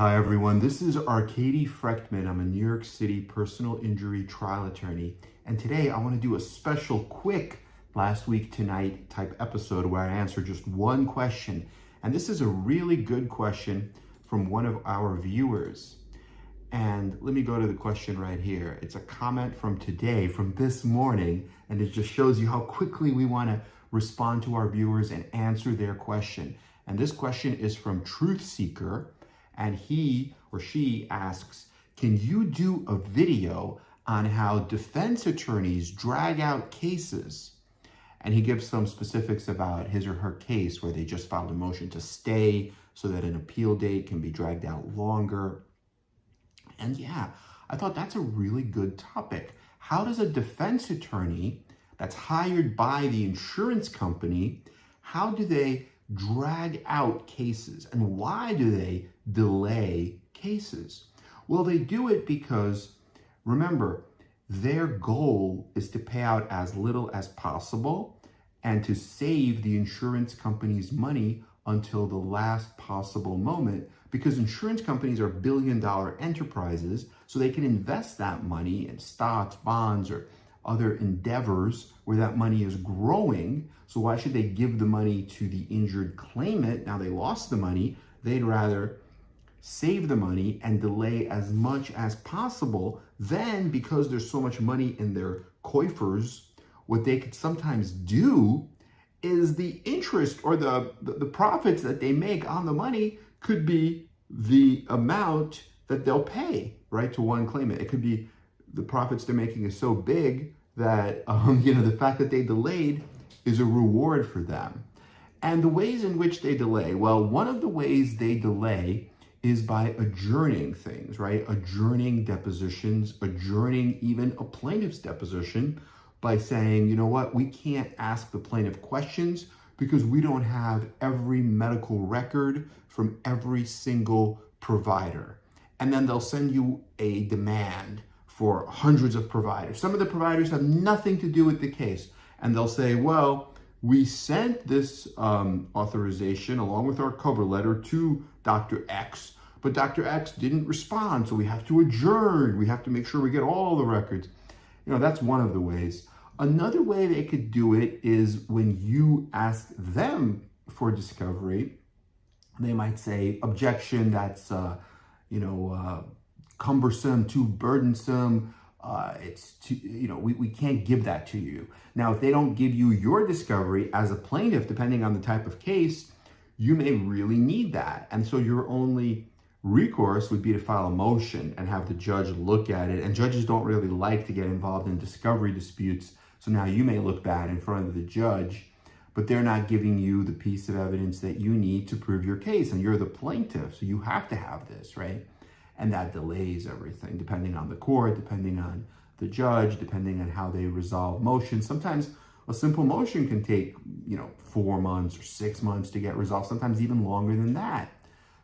Hi everyone, this is Arkady Frekhtman. I'm a New York City personal injury trial attorney, and today I want to do a special quick last week tonight type episode where I answer just one question. And this is a really good question from one of our viewers. And let me go to the question right here. It's a comment from today, from this morning, and it just shows you how quickly we want to respond to our viewers and answer their question. And this question is from Truth Seeker. And he or she asks, can you do a video on how defense attorneys drag out cases? And he gives some specifics about his or her case where they just filed a motion to stay so that an appeal date can be dragged out longer. And yeah, I thought that's a really good topic. How does a defense attorney that's hired by the insurance company, how do they drag out cases, and why do they delay cases? Well, they do it because, remember, their goal is to pay out as little as possible and to save the insurance company's money until the last possible moment, because insurance companies are billion-dollar enterprises, so they can invest that money in stocks, bonds, or other endeavors where that money is growing. So why should they give the money to the injured claimant? Now they lost the money. They'd rather save the money and delay as much as possible. Then, because there's so much money in their coffers, what they could sometimes do is the interest or the profits that they make on the money could be the amount that they'll pay, right, to one claimant. It could be the profits they're making is so big that, the fact that they delayed is a reward for them. And the ways in which they delay, well, one of the ways they delay is by adjourning things, right? Adjourning depositions, adjourning even a plaintiff's deposition by saying, you know what, we can't ask the plaintiff questions because we don't have every medical record from every single provider. And then they'll send you a demand for hundreds of providers. Some of the providers have nothing to do with the case. And they'll say, well, we sent this authorization along with our cover letter to Dr. X, but Dr. X didn't respond, so we have to adjourn. We have to make sure we get all the records. That's one of the ways. Another way they could do it is when you ask them for discovery, they might say, objection, that's, cumbersome, too burdensome, it's too, we can't give that to you. Now, if they don't give you your discovery as a plaintiff, depending on the type of case, you may really need that. And so your only recourse would be to file a motion and have the judge look at it. And judges don't really like to get involved in discovery disputes. So now you may look bad in front of the judge, but they're not giving you the piece of evidence that you need to prove your case. And you're the plaintiff, so you have to have this, right? And that delays everything, depending on the court, depending on the judge, depending on how they resolve motions. Sometimes a simple motion can take, 4 months or 6 months to get resolved, sometimes even longer than that.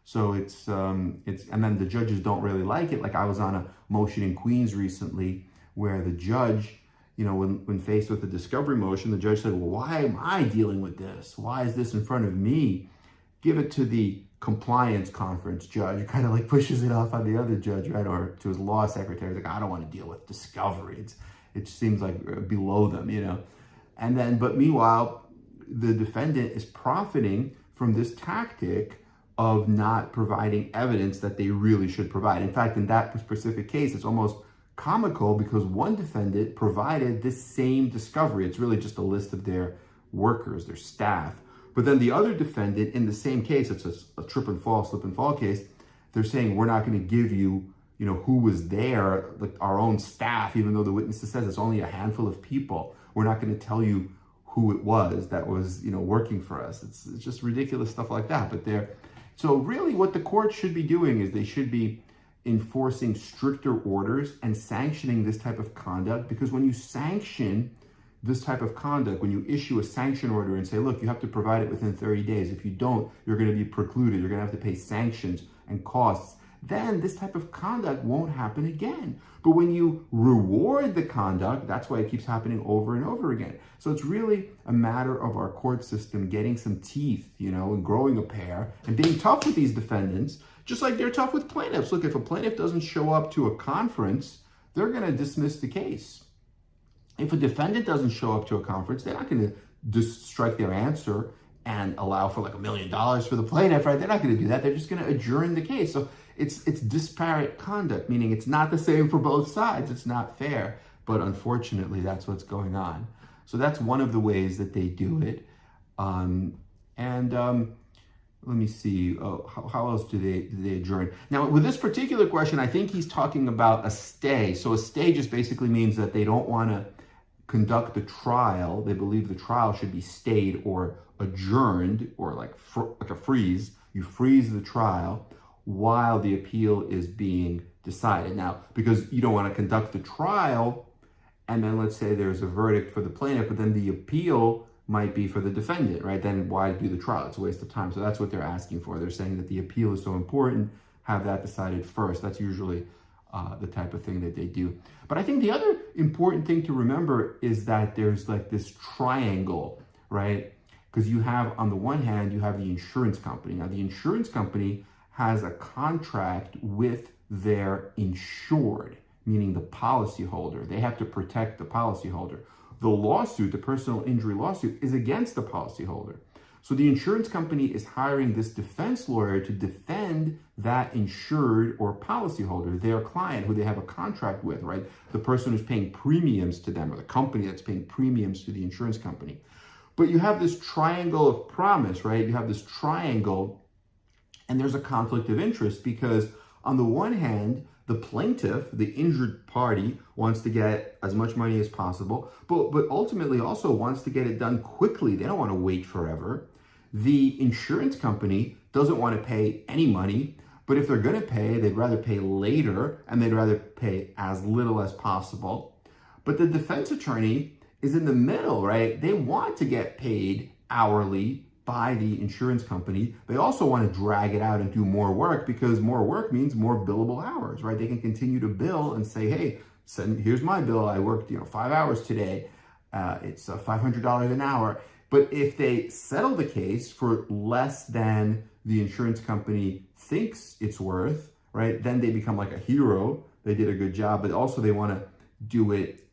So it's and then the judges don't really like it. Like I was on a motion in Queens recently where the judge, when faced with a discovery motion, the judge said, well, why am I dealing with this? Why is this in front of me? Give it to the compliance conference judge, kind of like pushes it off on the other judge, right? Or to his law secretary, like, I don't want to deal with discovery. It seems like below them, And then, but meanwhile, the defendant is profiting from this tactic of not providing evidence that they really should provide. In fact, in that specific case, it's almost comical because one defendant provided this same discovery. It's really just a list of their workers, their staff. But then the other defendant in the same case, it's a slip and fall case, they're saying we're not going to give you, who was there, like our own staff, even though the witness says it's only a handful of people. We're not going to tell you who it was that was, working for us. It's just ridiculous stuff like that. But so really what the court should be doing is they should be enforcing stricter orders and sanctioning this type of conduct, because when you sanction this type of conduct, when you issue a sanction order and say, look, you have to provide it within 30 days. If you don't, you're going to be precluded. You're going to have to pay sanctions and costs. Then this type of conduct won't happen again. But when you reward the conduct, that's why it keeps happening over and over again. So it's really a matter of our court system getting some teeth, and growing a pair and being tough with these defendants Just like they're tough with plaintiffs. Look, if a plaintiff doesn't show up to a conference, they're going to dismiss the case. If a defendant doesn't show up to a conference, they're not going to just strike their answer and allow for like $1 million for the plaintiff, right? They're not going to do that. They're just going to adjourn the case. So it's disparate conduct, meaning it's not the same for both sides. It's not fair. But unfortunately, that's what's going on. So that's one of the ways that they do it. Let me see, how else do they adjourn? Now, with this particular question, I think he's talking about a stay. So a stay just basically means that they don't want to conduct the trial. They believe the trial should be stayed or adjourned, or like a freeze. You freeze the trial while the appeal is being decided. Now, because you don't want to conduct the trial, and then let's say there's a verdict for the plaintiff, but then the appeal might be for the defendant, right? Then why do the trial? It's a waste of time. So that's what they're asking for. They're saying that the appeal is so important, have that decided first. That's usually the type of thing that they do. But I think the other important thing to remember is that there's like this triangle, right? Because you have, on the one hand, you have the insurance company. Now, the insurance company has a contract with their insured, meaning the policyholder. They have to protect the policyholder. The lawsuit, the personal injury lawsuit, is against the policyholder. So the insurance company is hiring this defense lawyer to defend that insured or policyholder, their client, who they have a contract with, right? The person who's paying premiums to them, or the company that's paying premiums to the insurance company. But you have this triangle of promise, right? You have this triangle, and there's a conflict of interest because on the one hand, the plaintiff, the injured party, wants to get as much money as possible, but ultimately also wants to get it done quickly. They don't want to wait forever. The insurance company doesn't want to pay any money, but if they're going to pay, they'd rather pay later, and they'd rather pay as little as possible. But the defense attorney is in the middle, right? They want to get paid hourly by the insurance company. They also want to drag it out and do more work, because more work means more billable hours, right? They can continue to bill and say, hey, here's my bill. I worked 5 hours today. It's $500 an hour. But if they settle the case for less than the insurance company thinks it's worth, right, then they become like a hero. They did a good job, but also they want to do it,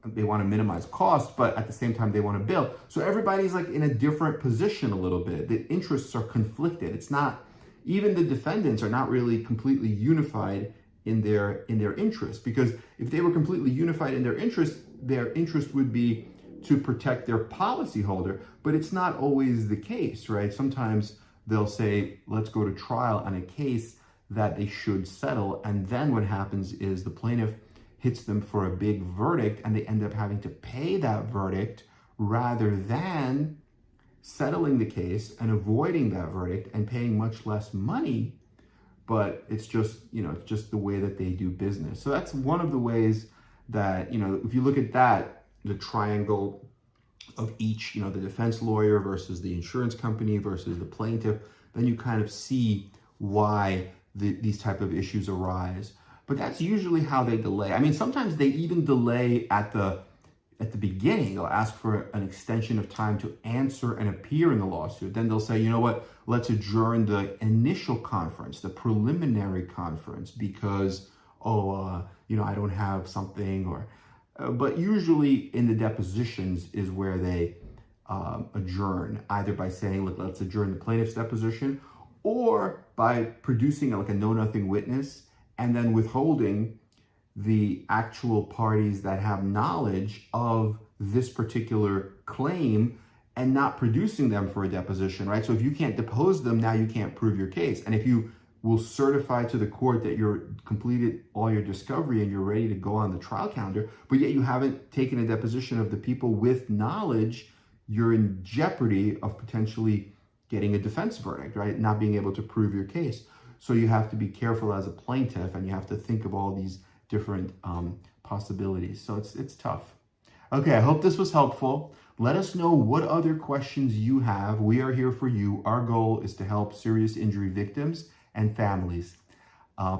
they want to minimize costs, but at the same time they want to bill. So everybody's like in a different position a little bit. The interests are conflicted. It's not, even the defendants are not really completely unified in their interest, because if they were completely unified in their interest would be to protect their policyholder, but it's not always the case, right? Sometimes they'll say, let's go to trial on a case that they should settle, and then what happens is the plaintiff hits them for a big verdict, and they end up having to pay that verdict rather than settling the case and avoiding that verdict and paying much less money. But it's just, it's just the way that they do business. So that's one of the ways that, if you look at that, the triangle of each, the defense lawyer versus the insurance company versus the plaintiff, then you kind of see why these type of issues arise. But that's usually how they delay. I mean, sometimes they even delay at the beginning. They'll ask for an extension of time to answer and appear in the lawsuit. Then they'll say, you know what, let's adjourn the initial conference, the preliminary conference, because, I don't have something, or, but usually in the depositions is where they adjourn, either by saying, look, let's adjourn the plaintiff's deposition, or by producing like a know-nothing witness and then withholding the actual parties that have knowledge of this particular claim and not producing them for a deposition, right? So if you can't depose them, now you can't prove your case. And if you will certify to the court that you're completed all your discovery and you're ready to go on the trial calendar, but yet you haven't taken a deposition of the people with knowledge, you're in jeopardy of potentially getting a defense verdict, right? Not being able to prove your case. So you have to be careful as a plaintiff, and you have to think of all these different possibilities. So it's tough. Okay, I hope this was helpful. Let us know what other questions you have. We are here for you. Our goal is to help serious injury victims and families.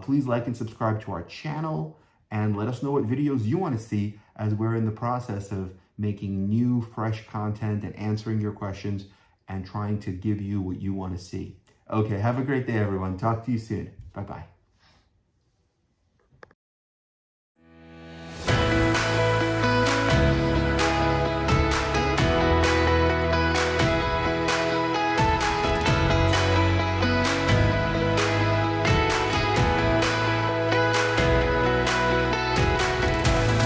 Please like and subscribe to our channel, and let us know what videos you want to see, as we're in the process of making new, fresh content and answering your questions and trying to give you what you want to see. Okay, have a great day, everyone. Talk to you soon. Bye-bye.